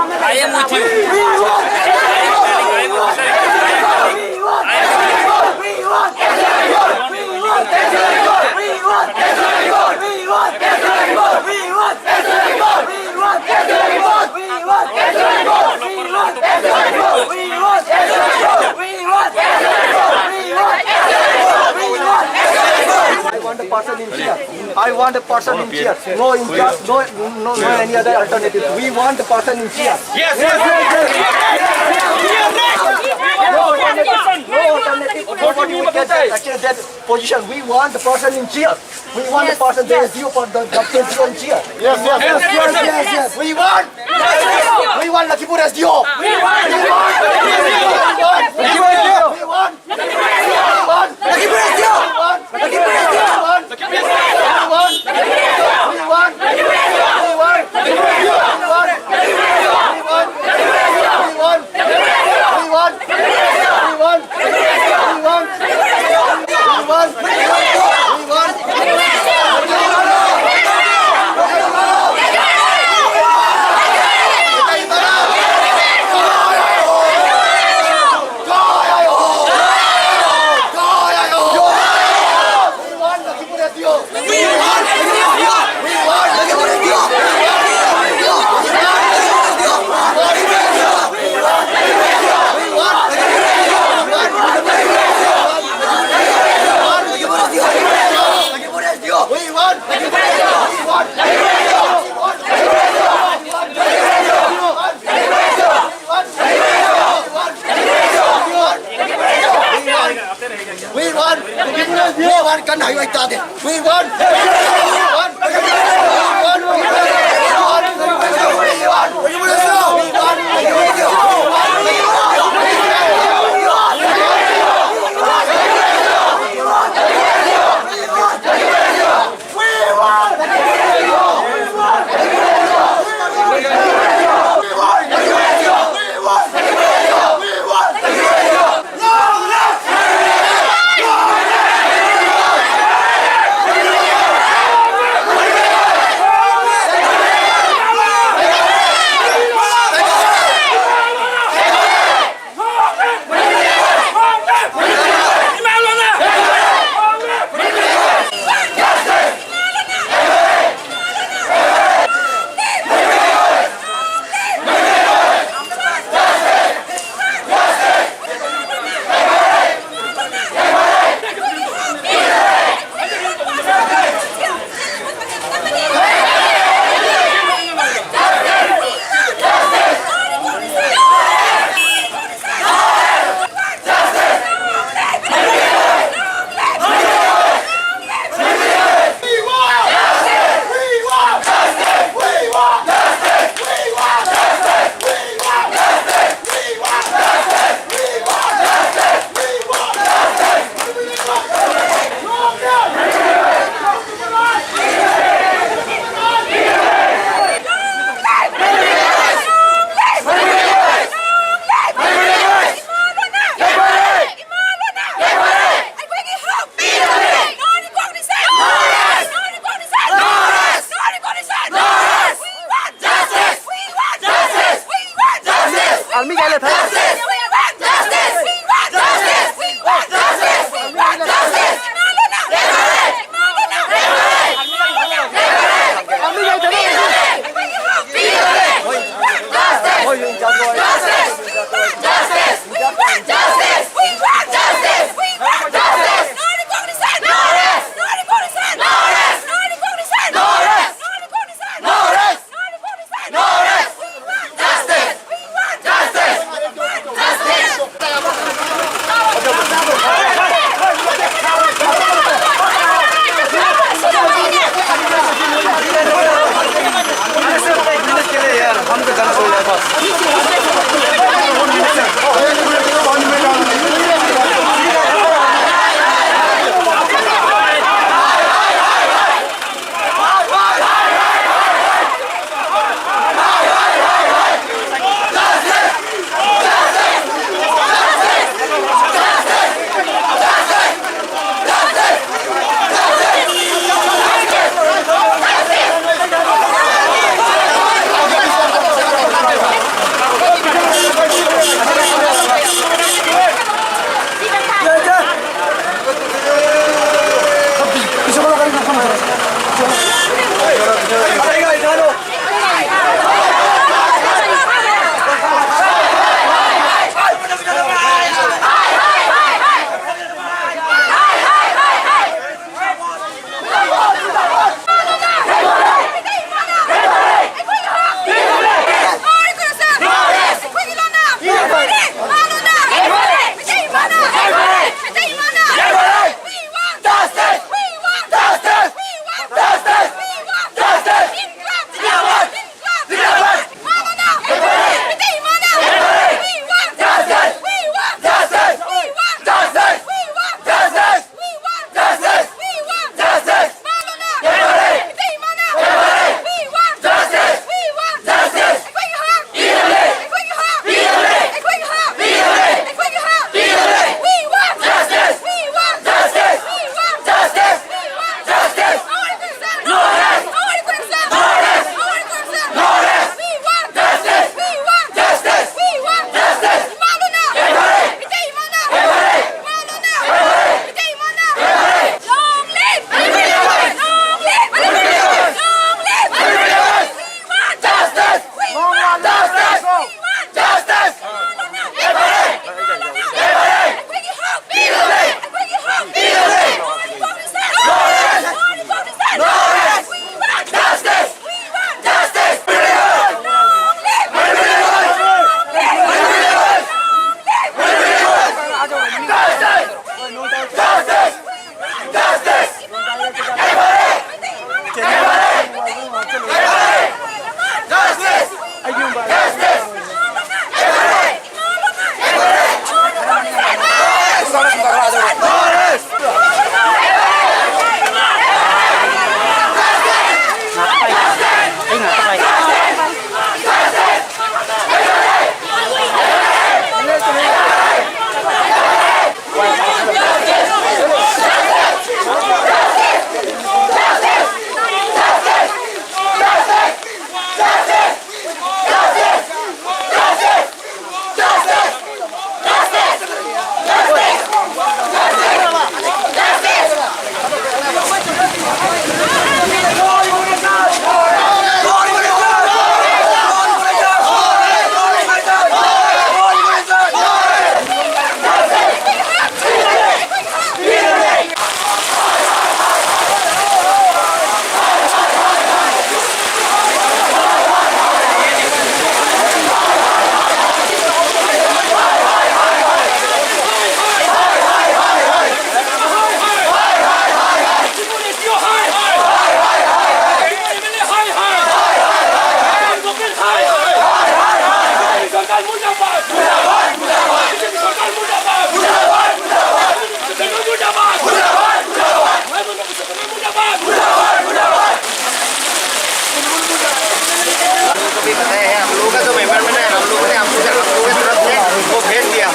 I am with you. I want a person in chair. No in chair. No any other alternative. We want a person in chair. Yes. No alternative. Nobody will get that position. We want a person in chair. We want a person there is due for the principal chair. Yes. We want Lakhimpur as due. We want Kan Highway Tade. We want. Army गए थे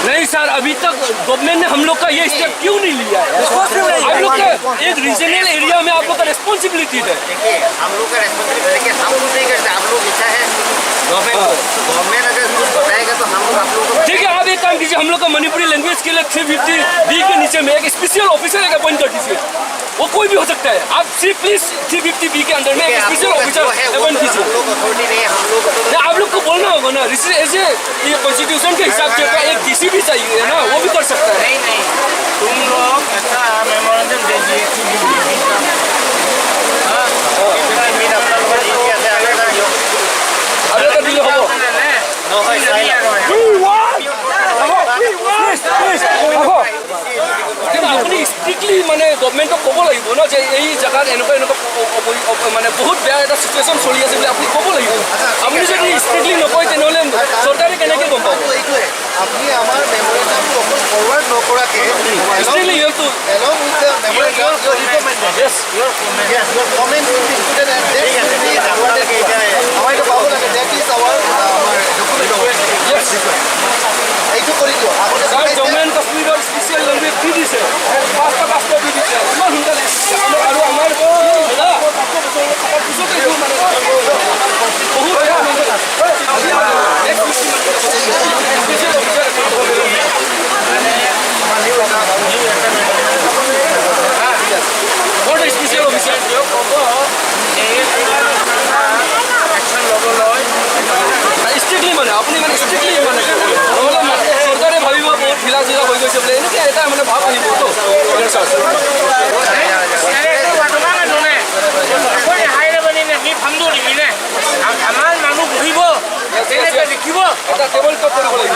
नहीं sir, अभी तक government ने हम लोग का ये स्टेप क्यों नहीं लिया है? आप लोग का एक रीजनल एरिया में आप लोग का रेस्पॉन्सिबिलिटी है। देखिए हम लोग का रेस्पॉन्सिबिलिटी हम कुछ नहीं करते, आप लोग इच्छा है गवर्नमेंट अगर कुछ बताएगा तो हम लोग आप लोग को। ठीक है, आप एक काम कीजिए, हम लोग का मणिपुरी लैंग्वेज के लिए 350B के नीचे में एक स्पेशल ऑफिसर एक अपॉइंट कर दीजिए। वो कोई भी हो सकता है, आप सिर्फ प्लीज 350B के अंदर में एक स्पेशल ऑफिसर अपॉइंट कीजिए। आप लोग को बोलना होगा ना, ऐसे ये कॉन्स्टिट्यूशन के हिसाब से एक डीसी भी चाहिए ना, वो भी कर सकता है। नहीं तुम लोग ऐसा मेमोरेंडम दे दिए स्ट्रिक्टली माने गवर्नमेंटक कब লাগিব ना जे এই জায়গাত এনেকুৱা মানে বহুত বেয়া এটা সিচুৱেশ্যন চলি আছে বুলি আপুনি ক'ব লাগিব। আপুনি যদি স্ট্রিক্টলি নকয় তেনেহ'লে চৰকাৰে কেনেকৈ গম পাব? আপনি আমার মেমোরেন্ডামটো ফরওয়ার্ড নকৰাকে strictly you to along with the memorandum you recommended yes your comment will be included and that should be awarded আমাইটো পাব লাগে that is our document yes এইটো কৰি দিও আপুনি স্যার জম্মু এণ্ড কাশ্মীৰৰ স্পেচিয়েল লেংগুৱেজ কি দিছে? পাঁচটা দি দিছে ইমান সোনকালে আৰু আমাৰ পিছতে মানে বহুত স্পেচিয়েল অফিচাৰ স্ট্রিক্টলি মানে আপুনি মানে স্ট্রিক্টলি মানে নহ'লে চৰকাৰে ভাবিব বহুত ঢিলা হৈ গৈছে বোলে, এনেকৈ এটা মানে ভাৱ আহিবতো। আমাৰ মানুহ বহিব দেখিব এটা টেবল টপ কৰিব লাগিব।